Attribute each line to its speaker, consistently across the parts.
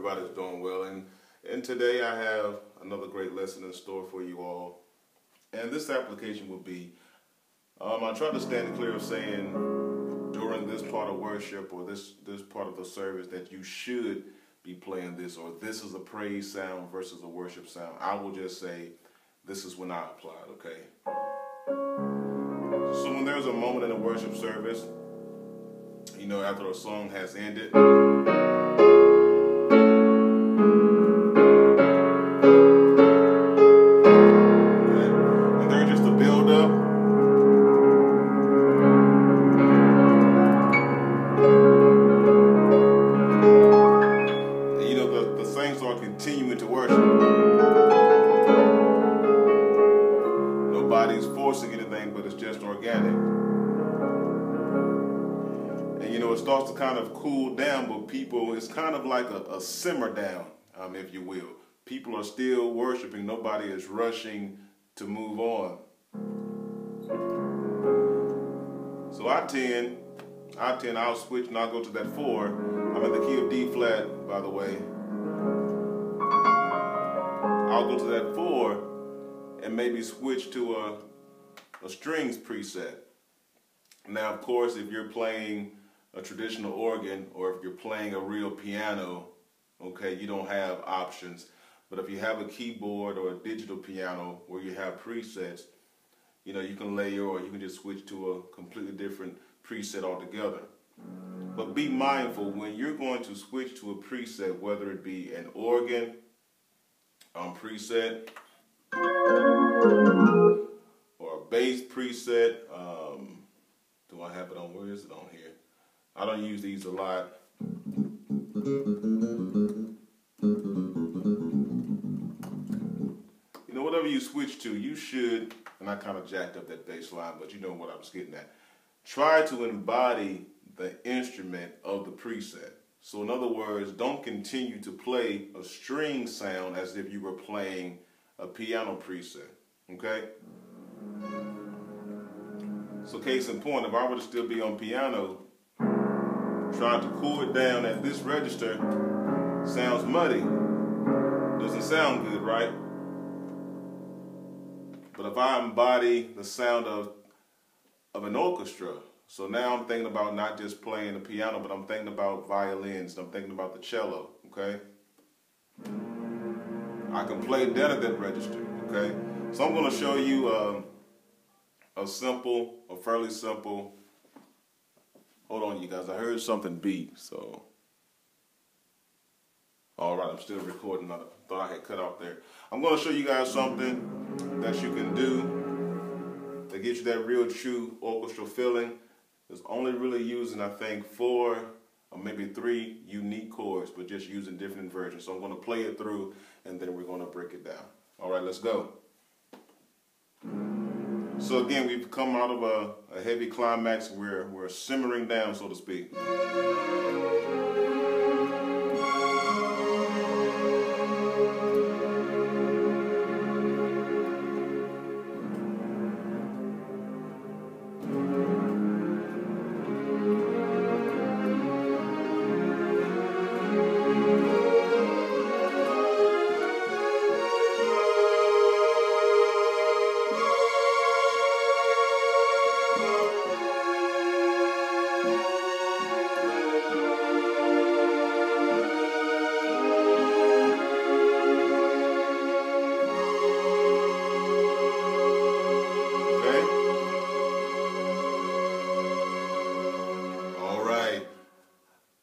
Speaker 1: everybody's doing well, and today I have another great lesson in store for you all. And this application will be, I try to stand clear of saying during this part of worship or this part of the service that you should be playing this, or this is a praise sound versus a worship sound. I will just say this is when I apply it, okay? So when there's a moment in a worship service, you know, after a song has ended, continuing to worship. Nobody's forcing anything, but it's just organic. And you know, it starts to kind of cool down, but people, it's kind of like a simmer down, if you will. People are still worshiping. Nobody is rushing to move on. So I'll switch and I'll go to that 4. I'm in the key of D flat, by the way. I'll go to that 4 and maybe switch to a strings preset. Now, of course, if you're playing a traditional organ or if you're playing a real piano, okay, you don't have options. But if you have a keyboard or a digital piano where you have presets, you know, you can layer or you can just switch to a completely different preset altogether. But be mindful when you're going to switch to a preset, whether it be an organ, preset, or a bass preset. Do I have it on? Where is it on here? I don't use these a lot. You know, whatever you switch to, you should, and I kind of jacked up that bass line, but you know what I was getting at. Try to embody the instrument of the preset. So in other words, don't continue to play a string sound as if you were playing a piano preset, okay? So case in point, if I were to still be on piano, trying to cool it down at this register sounds muddy. Doesn't sound good, right? But if I embody the sound of an orchestra, so now I'm thinking about not just playing the piano, but I'm thinking about violins, I'm thinking about the cello, okay? I can play down at that register, okay? So I'm going to show you a fairly simple, hold on you guys, I heard something beep, so. All right, I'm still recording, I thought I had cut off there. I'm going to show you guys something that you can do that gives you that real true orchestral feeling. It's only really using, I think, 4 or maybe 3 unique chords, but just using different versions. So I'm going to play it through, and then we're going to break it down. All right, let's go. So again, we've come out of a heavy climax. We're simmering down, so to speak.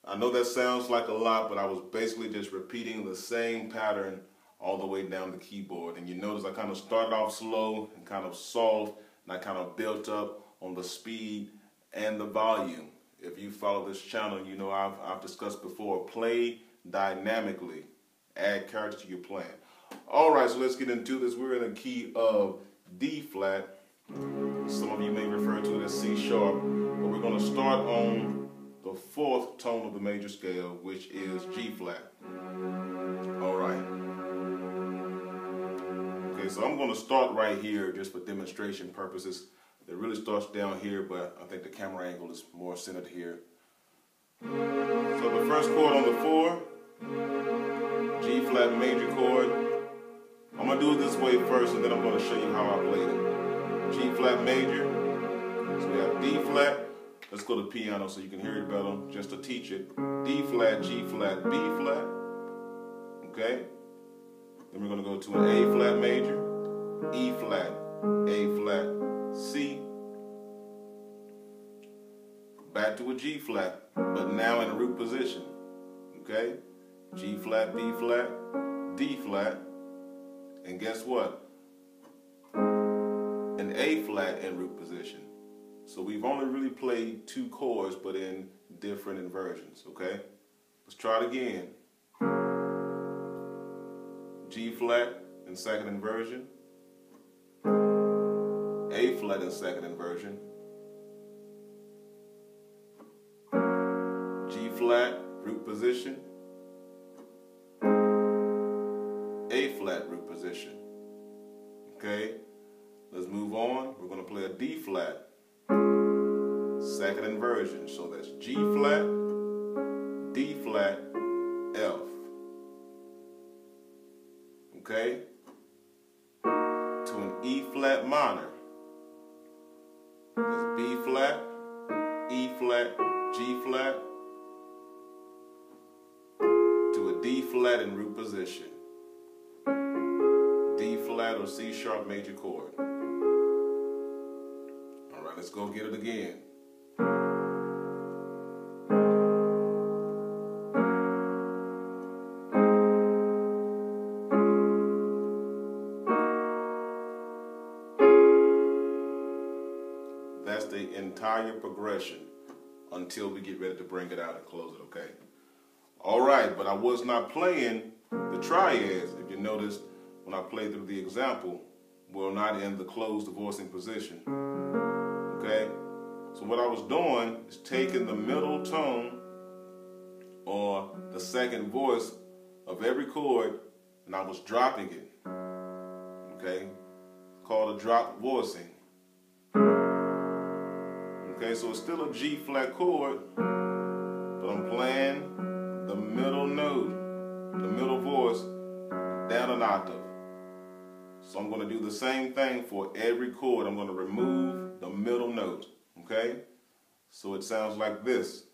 Speaker 1: I know that sounds like a lot, but I was basically just repeating the same pattern all the way down the keyboard. And you notice I kind of started off slow and kind of soft, and I kind of built up on the speed and the volume. If you follow this channel, you know I've discussed before, play dynamically, add character to your playing. All right, so let's get into this. We're in the key of D flat. Some of you may refer to it as C sharp, but we're going to start on the 4th tone of the major scale, which is G flat. All right. Okay, so I'm going to start right here just for demonstration purposes. It really starts down here, but I think the camera angle is more centered here. So the first chord on the 4 G flat major chord. I'm going to do it this way first, and then I'm going to show you how I played it. G flat major. So we have D flat. Let's go to piano so you can hear it better, just to teach it. D flat, G flat, B flat. Okay? Then we're going to go to an A flat major, E flat, A flat, C. Back to a G flat, but now in a root position. Okay? G flat, B flat, D flat. And guess what? An A flat in root position. So we've only really played two chords, but in different inversions. Okay? Let's try it again. G flat in second inversion, A flat in second inversion, G flat root position, A flat root position. Okay, let's move on. We're going to play a D flat, second inversion. So that's G flat, D flat, F. Okay, to an E flat minor. That's B flat, E flat, G flat, to a D flat in root position. D flat or C sharp major chord. All right, let's go get it again. That's the entire progression until we get ready to bring it out and close it, okay? All right, but I was not playing the triads. If you noticed, when I played through the example, we're not in the closed divorcing position, okay? So what I was doing is taking the middle tone or the second voice of every chord, and I was dropping it, okay? It's called a drop voicing. Okay, so it's still a G flat chord, but I'm playing the middle note, the middle voice, down an octave. So I'm going to do the same thing for every chord. I'm going to remove the middle note, okay? So it sounds like this.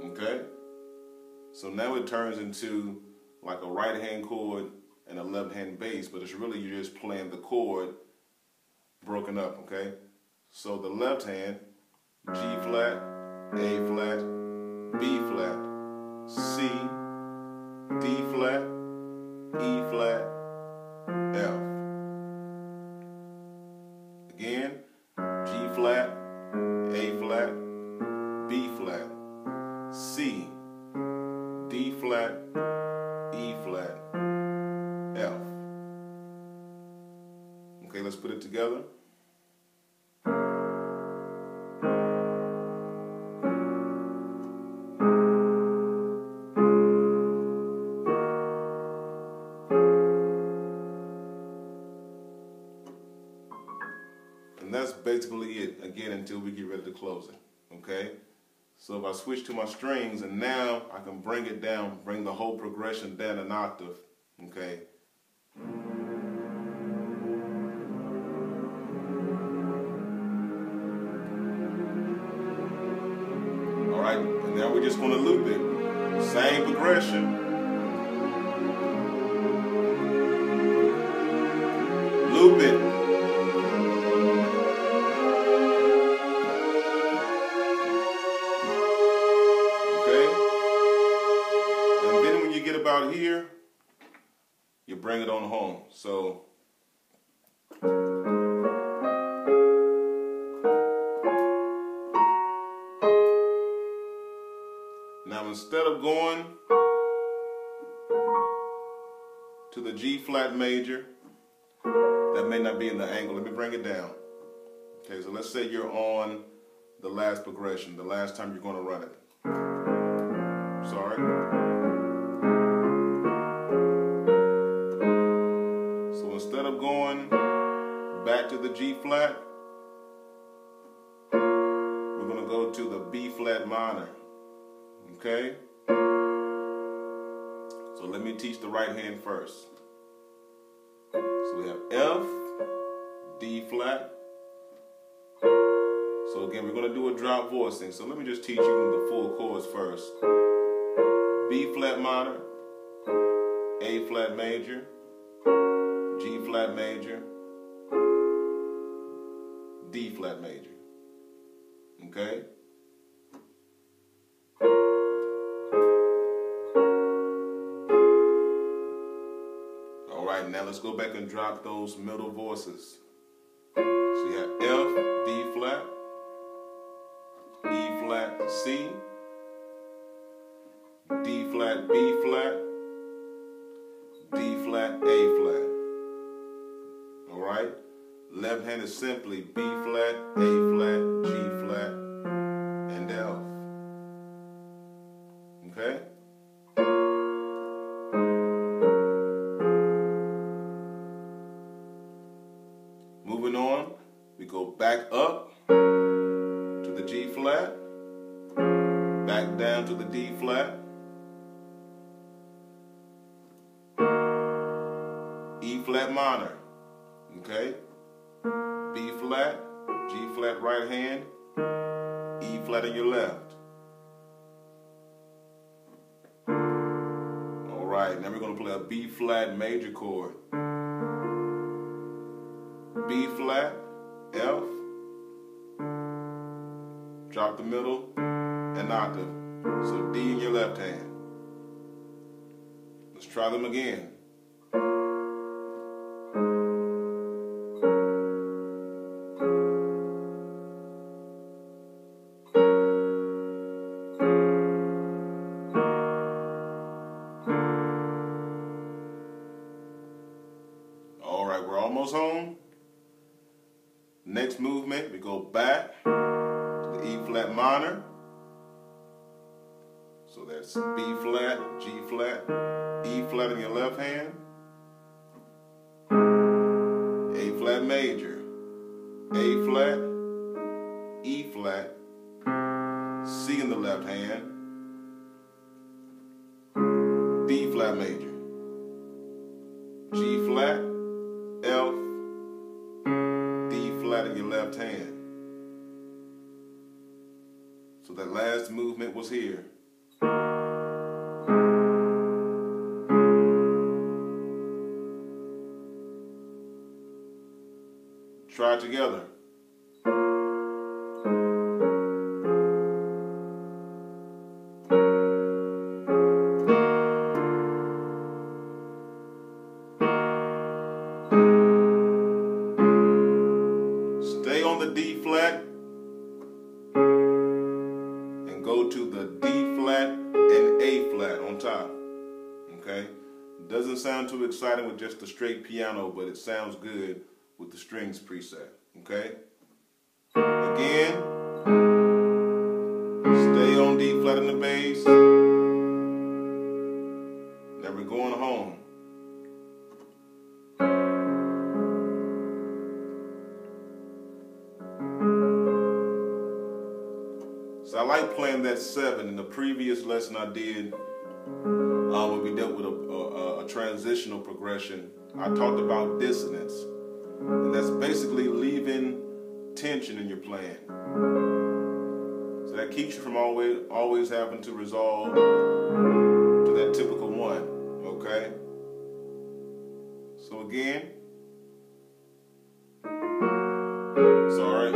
Speaker 1: Okay? So now it turns into like a right hand chord and a left hand bass, but it's really you're just playing the chord broken up, okay? So the left hand, G flat, A flat, B flat, C, D flat, E flat, F. Again, G flat, A flat, B flat, C, D flat, E flat, F. Okay, let's put it together. And that's basically it, again, until we get ready to close it, okay? So if I switch to my strings, and now I can bring it down, bring the whole progression down an octave, okay? All right, and now we're just going to loop it. Same progression. Loop it. About here, you bring it on home. So now instead of going to the G flat major, that may not be in the angle. Let me bring it down. Okay, so let's say you're on the last progression, the last time you're going to run it. Sorry. Instead of going back to the G flat, flat minor. Okay? So let me teach the right hand first. So we have F, D flat. So again, we're going to do a drop voicing. So let me just teach you the full chords first. B flat minor, A flat major, G flat major, D flat major. Okay? All right, now let's go back and drop those middle voices. So you have F, D flat, E flat, C, D flat, B flat, D flat, A flat. All right? Left hand is simply B flat, A flat, G flat, and F. Okay? Moving on, we go back up to the G flat, back down to the D flat, E flat minor, okay? B flat, G flat right hand, E flat in your left. All right, now we're going to play a B flat major chord. B flat, F, drop the middle, an octave. So D in your left hand. Let's try them again. All right, we're almost home. Next movement, we go back to the E flat minor. So that's B flat, G flat, E flat in your left hand, A flat major, A flat, E flat, C in the left hand, D flat major, G flat, F, D flat in your left hand. So that last movement was here. Try it together. Stay on the D flat and go to the D flat and A flat on top. Okay? Doesn't sound too exciting with just the straight piano, but it sounds good with the strings preset. Okay? Again, stay on D flat in the bass. Now we're going home. So I like playing that 7. In the previous lesson I did, when we dealt with a transitional progression, I talked about dissonance. And that's basically leaving tension in your playing. So that keeps you from always having to resolve to that typical 1, okay? So again, sorry.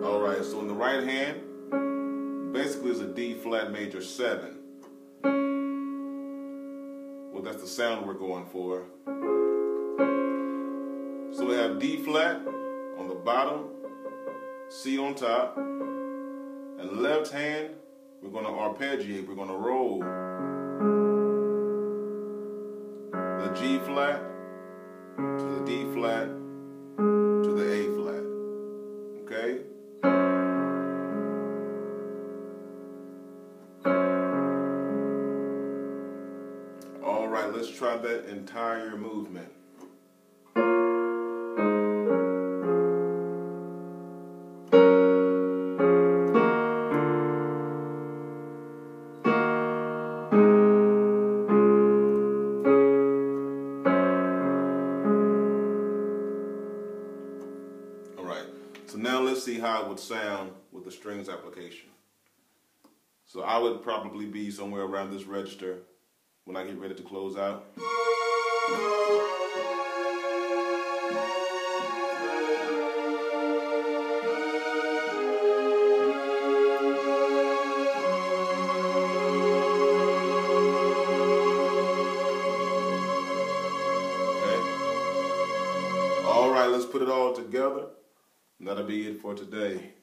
Speaker 1: All right, so in the right hand, basically is a D flat major 7. Well, that's the sound we're going for. So we have D flat on the bottom, C on top, and left hand, we're going to arpeggiate, we're going to roll the G flat to the D flat to the A flat. Okay? Let's try that entire movement. Alright, so now let's see how it would sound with the strings application. So I would probably be somewhere around this register when I get ready to close out. Okay. Alright, let's put it all together. And that'll be it for today.